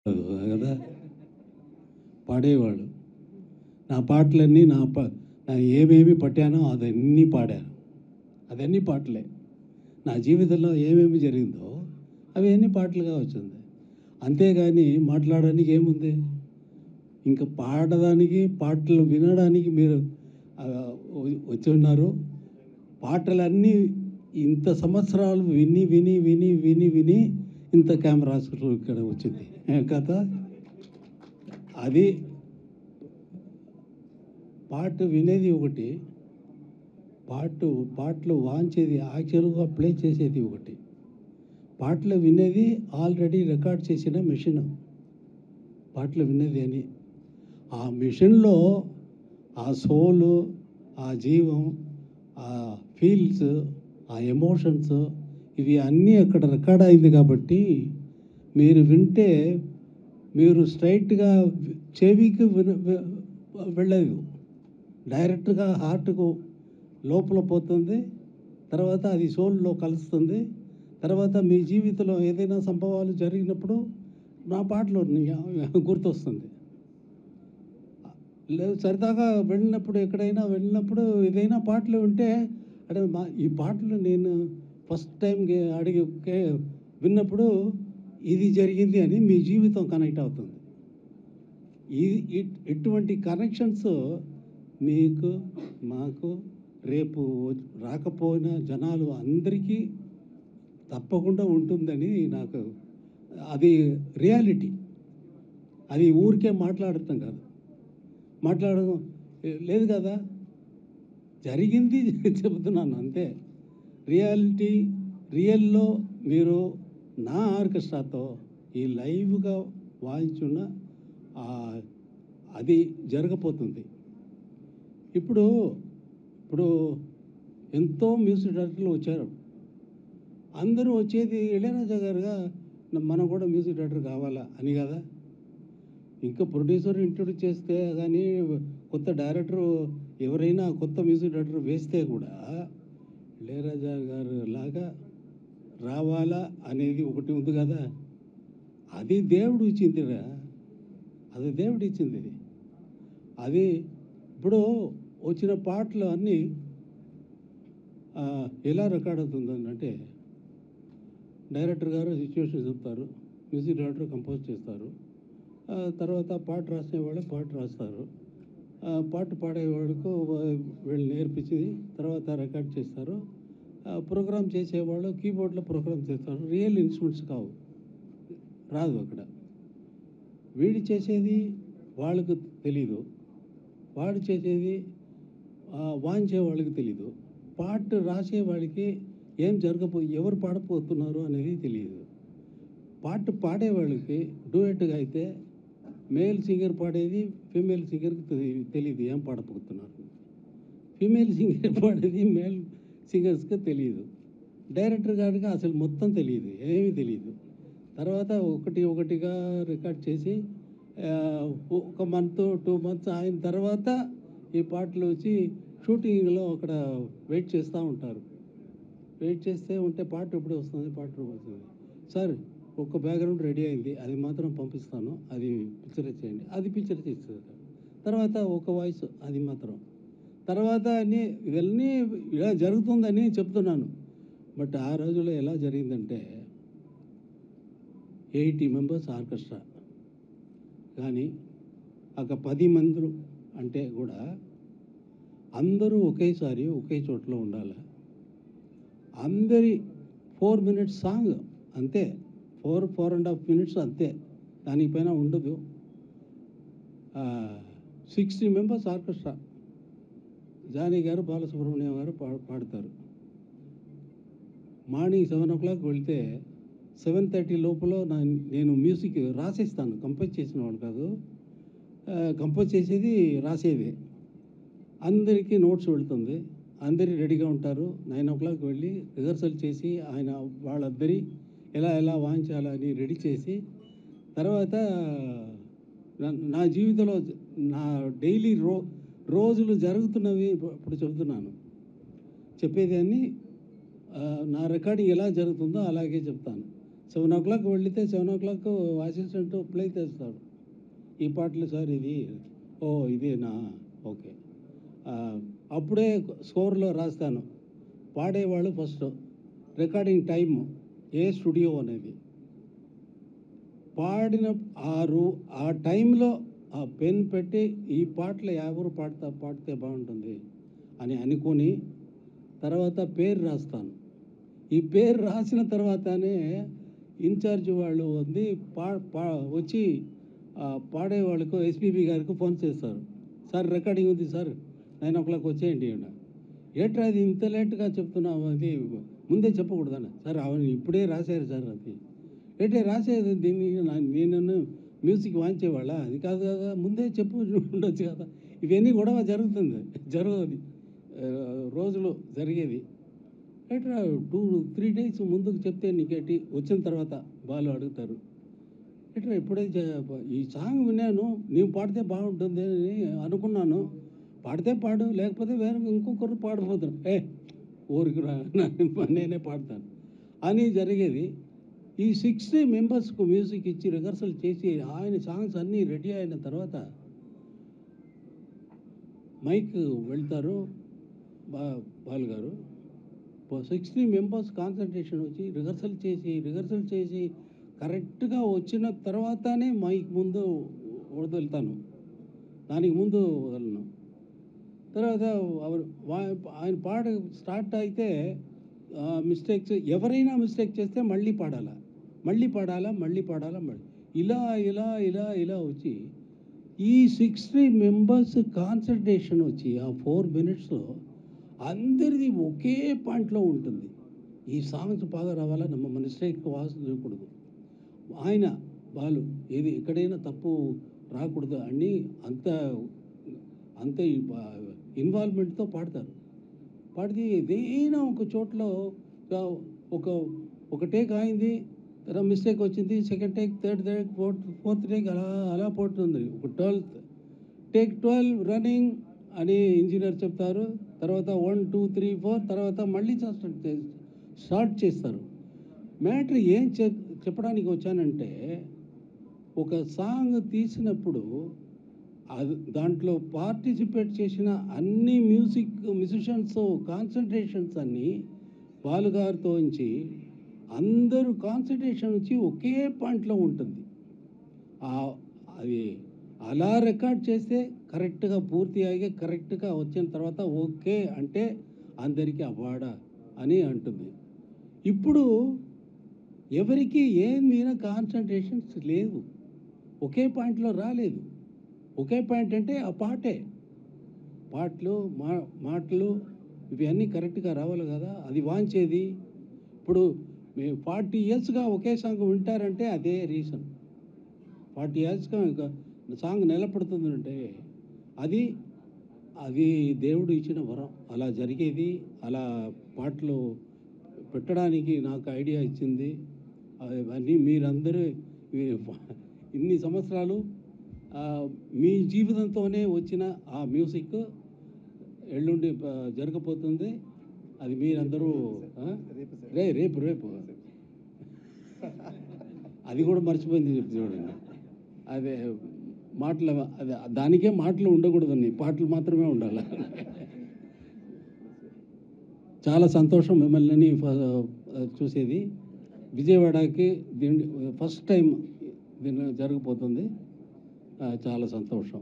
కదా పాడేవాడు. నా పాటలన్నీ నా ఏమేమి పట్టానో అదన్నీ పాడాను. అదన్నీ పాటలే. నా జీవితంలో ఏమేమి జరిగిందో అవి అన్నీ పాటలుగా వచ్చింది. అంతేగాని మాట్లాడడానికి ఏముంది? ఇంకా పాడడానికి, పాటలు వినడానికి మీరు వచ్చి ఉన్నారు. పాటలన్నీ ఇంత సంవత్సరాలు విని విని విని విని విని ఇంత కెమెరాస్ ఇక్కడ వచ్చింది కథ. అది పాట వినేది ఒకటి, పాటలు వాంచేది యాక్చువల్గా ప్లే చేసేది ఒకటి. పాటలు వినేది ఆల్రెడీ రికార్డ్ చేసిన మిషన్. పాటలు వినేది అని ఆ మిషన్లో ఆ సోలు, ఆ జీవం, ఆ ఫీల్స్, ఆ ఎమోషన్స్ ఇవి అన్నీ అక్కడ రికార్డ్ అయింది. కాబట్టి మీరు వింటే మీరు స్ట్రైట్గా చెవికి వెళ్ళదు, డైరెక్ట్గా హార్ట్కు లోపల పోతుంది. తర్వాత అది సోల్లో కలుస్తుంది. తర్వాత మీ జీవితంలో ఏదైనా సంభవాలు జరిగినప్పుడు నా పాటలు గుర్తొస్తుంది. లేదు సరదాగా వెళ్ళినప్పుడు, ఎక్కడైనా వెళ్ళినప్పుడు ఏదైనా పాటలు వింటే అంటే ఈ పాటలు నేను ఫస్ట్ టైం విన్నప్పుడు ఇది జరిగింది అని మీ జీవితం కనెక్ట్ అవుతుంది. ఇటువంటి కనెక్షన్స్ మీకు, మాకు, రేపు రాకపోయిన జనాలు అందరికీ తప్పకుండా ఉంటుందని నాకు అది రియాలిటీ. అది ఊరికే మాట్లాడటం కాదు, మాట్లాడడం లేదు కదా, జరిగింది చెబుతున్నాను అంతే. రియాలిటీ, రియల్లో మీరు నా ఆర్కెస్ట్రాతో ఈ లైవ్గా వాయించున్న అది జరగబోతుంది. ఇప్పుడు ఎంతో మ్యూజిక్ డైరెక్టర్లు వచ్చారు. అందరూ వచ్చేది ఇళయరాజా గారుగా మనం కూడా మ్యూజిక్ డైరెక్టర్ కావాలా అని కదా. ఇంకా ప్రొడ్యూసర్ ఇంట్రొడ్యూస్ చేస్తే కానీ కొత్త డైరెక్టరు ఎవరైనా కొత్త మ్యూజిక్ డైరెక్టర్ వేస్తే కూడా ఇళయరాజా గారు లాగా రావాలా అనేది ఒకటి ఉంది కదా. అది దేవుడు ఇచ్చిందిరా, అది దేవుడు ఇచ్చింది. అది ఇప్పుడు వచ్చిన పాటలు అన్నీ ఎలా రికార్డ్ అవుతుందంటే డైరెక్టర్ గారు సిచ్యువేషన్ చెప్తారు, మ్యూజిక్ డైరెక్టర్ కంపోజ్ చేస్తారు, తర్వాత పాట రాసేవాళ్ళు పాట రాస్తారు, పాట పాడేవాళ్ళకు వీళ్ళు నేర్పించి తర్వాత రికార్డ్ చేస్తారు. ప్రోగ్రామ్ చేసేవాళ్ళు కీబోర్డ్లో ప్రోగ్రామ్ చేస్తారు. రియల్ ఇన్స్ట్రుమెంట్స్ కావు, రాదు అక్కడ. వీడు చేసేది వాళ్ళకు తెలీదు, వాడు చేసేది వాయించే వాళ్ళకి తెలీదు, పాట రాసేవాడికి ఏం ఎవరు పాడపోతున్నారు అనేది తెలియదు. పాట పాడేవాళ్ళకి డూయెట్గా అయితే మేల్ సింగర్ పాడేది ఫీమేల్ సింగర్కి తెలియదు ఏం పాడపోతున్నారు, ఫీమేల్ సింగర్ పాడేది మేల్ సింగర్స్కి తెలియదు, డైరెక్టర్ గారికి అసలు మొత్తం తెలియదు, ఏమీ తెలియదు. తర్వాత ఒకటిగా రికార్డ్ చేసి ఒక మంత్ 2 months అయిన తర్వాత ఈ పాటలు వచ్చి షూటింగ్లో అక్కడ వెయిట్ చేస్తూ ఉంటారు. వెయిట్ చేస్తే ఉంటే పాట ఎప్పుడు వస్తుంది, పాట ఎప్పుడు వస్తుంది, సార్ ఒక బ్యాక్గ్రౌండ్ రెడీ అయింది అది మాత్రం పంపిస్తాను, అది పిక్చరైజ్ చేయండి, అది పిక్చరైజ్ చేస్తారు. తర్వాత ఒక వాయిస్ అది మాత్రం, తర్వాత అన్నీ ఇవన్నీ ఇలా జరుగుతుందని చెప్తున్నాను. బట్ ఆ రోజుల్లో ఎలా జరిగిందంటే 80 members ఆర్కెస్ట్రా, కానీ ఒక 10 మంది అంటే కూడా అందరూ ఒకేసారి ఒకే చోట్ల ఉండాలి. అందరి 4 minutes సాంగ్ అంతే, 4.5 minutes అంతే, దానిపైన ఉండదు. 60 members ఆర్కెస్ట్రా, జానీ గారు బాలసుబ్రహ్మణ్యం గారు పాడతారు. మార్నింగ్ 7 o'clock వెళ్తే 7:30 లోపల నేను మ్యూజిక్ రాసేస్తాను, కంపోజ్ చేసిన వాడు కాదు, కంపోజ్ చేసేది రాసేది. అందరికీ నోట్స్ వెళ్తుంది, అందరి రెడీగా ఉంటారు. 9 o'clock వెళ్ళి రిహర్సల్ చేసి వాళ్ళందరి ఎలా వాయించాలని రెడీ చేసి, తర్వాత నా జీవితంలో నా డైలీ రోజులు జరుగుతున్నవి ఇప్పుడు చెబుతున్నాను. చెప్పేది అన్నీ నా రికార్డింగ్ ఎలా జరుగుతుందో అలాగే చెప్తాను. 7 o'clock వెళితే 7 o'clock అసిస్టెంట్ ప్లే చేస్తాడు. ఈ పాటలు సార్ ఇది, ఓ ఇదేనా, ఓకే. అప్పుడే స్కోర్లో రాస్తాను. పాడేవాళ్ళు ఫస్ట్, రికార్డింగ్ టైము, ఏ స్టూడియో అనేది, పాడిన ఆ టైంలో ఆ పెన్ పెట్టి ఈ పాటలు ఎవరు పాడితే బాగుంటుంది అని అనుకొని తర్వాత పేరు రాస్తాను. ఈ పేరు రాసిన తర్వాతనే ఇన్ఛార్జ్ వాళ్ళు వచ్చి పాడేవాళ్ళకు ఎస్పీబీ గారికి ఫోన్ చేస్తారు. సార్ రికార్డింగ్ ఉంది సార్, 9 o'clock వచ్చేయండి. ఏట్రా అది ఇంత లేట్గా చెప్తున్నావు, అది ముందే చెప్పకూడదన్న. సార్ అవును ఇప్పుడే రాశారు సార్, అది ఏంటే రాసేది, దీన్ని నేను మ్యూజిక్ వాయించేవాళ్ళ, అది కాదు కదా, ముందే చెప్పు ఉండొచ్చు కదా. ఇవన్నీ గొడవ జరగదు రోజులు జరిగేది. ఎట్లా 2-3 days ముందుకు చెప్తే నీకేంటి, వచ్చిన తర్వాత వాళ్ళు అడుగుతారు. ఎట్లా ఇప్పుడే ఈ సాంగ్ విన్నాను, నీవు పాడితే బాగుంటుంది అని అనుకున్నాను, పాడితే పాడు, లేకపోతే వేరే ఇంకొకరు పాడిపోతాను, ఊరికి రా నేనే పాడతాను అని జరిగేది. ఈ 60 మెంబర్స్కు మ్యూజిక్ ఇచ్చి రిహర్సల్ చేసి ఆయన సాంగ్స్ అన్నీ రెడీ అయిన తర్వాత మైక్ వెళ్తారు బాలు గారు. 60 మెంబర్స్ కాన్సన్ట్రేషన్ వచ్చి రిహర్సల్ చేసి కరెక్ట్గా వచ్చిన తర్వాతనే మైక్ ముందు వదులుతాను, దానికి ముందు వదలను. తర్వాత ఆయన పాట స్టార్ట్ అయితే మిస్టేక్స్, ఎవరైనా మిస్టేక్ చేస్తే మళ్ళీ పాడాలా ఇలా వచ్చి ఈ 60 మెంబర్స్ కాన్సన్ట్రేషన్ వచ్చి ఆ 4 minutesలో అందరిది ఒకే పాయింట్లో ఉంటుంది. ఈ సాంగ్స్ బాగా రావాలా, ನಮ್ಮ మిస్టేక్ వాసన చేయకూడదు, ఆయన వాళ్ళు ఏది ఎక్కడైనా తప్పు రాకూడదు అని అంత ఇన్వాల్వ్మెంట్తో పాడితే ఏదైనా ఒక చోట్ల ఒక టేక్ అయింది, తర్వాత మిస్టేక్ వచ్చింది, second take, third take, fourth take, అలా పోతుంది. ఒక 12 రన్నింగ్ అని ఇంజనీర్ చెప్తారు. తర్వాత 1 2 3 4 తర్వాత మళ్ళీ స్టార్ట్ చేస్తారు. మ్యాటర్ ఏం చెప్పడానికి వచ్చానంటే, ఒక సాంగ్ తీసినప్పుడు దాంట్లో పార్టిసిపేట్ చేసిన అన్ని మ్యూజిషియన్స్ కాన్సన్ట్రేషన్స్ అన్నీ బాలుగారితో నుంచి అందరూ కాన్సన్ట్రేషన్ వచ్చి ఒకే పాయింట్లో ఉంటుంది. అది అలా రికార్డ్ చేస్తే కరెక్ట్గా పూర్తి అయ్యి కరెక్ట్గా వచ్చిన తర్వాత ఓకే అంటే అందరికీ అవార్డా అని అంటుంది. ఇప్పుడు ఎవరికి ఏం మీద కాన్సన్ట్రేషన్స్ లేవు, ఒకే పాయింట్లో రాలేదు. ఒకే పాయింట్ అంటే ఆ మాటలు ఇవన్నీ కరెక్ట్గా రావాలి కదా, అది వాంచేది. ఇప్పుడు 40 yearsగా ఒకే సాంగ్ వింటారంటే అదే రీజన్. 40 yearsగా సాంగ్ నిలబడుతుందంటే అది దేవుడు ఇచ్చిన వరం. అలా జరిగేది, అలా పాటలు పెట్టడానికి నాకు ఐడియా ఇచ్చింది. అవన్నీ మీరందరూ ఇన్ని సంవత్సరాలు మీ జీవితంతోనే వచ్చిన ఆ మ్యూజిక్ ఎల్లుండి జరగబోతుంది. అది మీరందరూ రేపు అది కూడా మర్చిపోయింది చెప్పి చూడండి. అదే దానికే మాటలు ఉండకూడదండి, పాటలు మాత్రమే ఉండాలి. చాలా సంతోషం మిమ్మల్ని చూసేది. విజయవాడకి ఫస్ట్ టైం దీన్ని జరగబోతుంది, చాలా సంతోషం.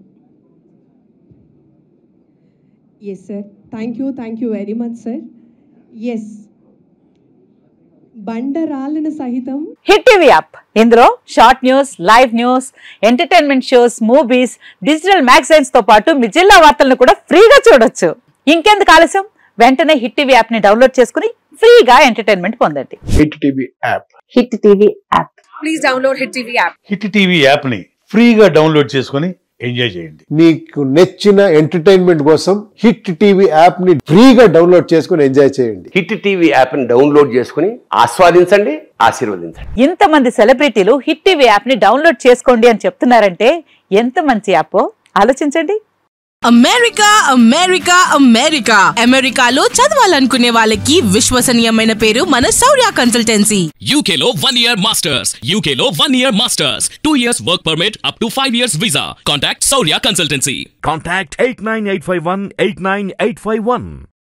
Yes sir, thank you very much sir. Yes, బండరాళ్ళను సహితం హిట్ టీవీ యాప్, ఇందులో short news, live news, entertainment shows, movies, digital magazines తో పాటు మీ జిల్లా వార్తలను కూడా ఫ్రీగా చూడొచ్చు. ఇంకెందుకు ఆలస్యం, వెంటనే హిట్ టీవీ యాప్ ని డౌన్లోడ్ చేసుకుని ఫ్రీగా ఎంటర్టైన్మెంట్ పొందండి. Hit TV app, hit TV app, please download hit TV app. Hit TV app ని ఫ్రీగా డౌన్లోడ్ చేసుకుని ఎంజాయ్ చేయండి. మీకు నచ్చిన ఎంటర్టైన్మెంట్ కోసం హిట్ టీవీ యాప్ ని ఫ్రీగా డౌన్లోడ్ చేసుకుని ఎంజాయ్ చేయండి. హిట్ టీవీ యాప్ ని డౌన్లోడ్ చేసుకుని ఆస్వాదించండి, ఆశీర్వదించండి. ఇంతమంది సెలబ్రిటీలు హిట్ టీవీ యాప్ ని డౌన్లోడ్ చేసుకోండి అని చెప్తున్నారంటే ఎంత మంచి యాప్ ఆలోచించండి. అమెరికా అమెరికా అమెరికా అమెరికాలో చదవాలనుకునే వాళ్ళకి విశ్వసనీయమైన పేరు మన శౌర్య కన్సల్టెన్సీ. UK లో 1 year masters, UK లో 1 year masters, 2 years work permit up to 5 years visa. Contact Saurya Consultancy. Contact 89851 89851.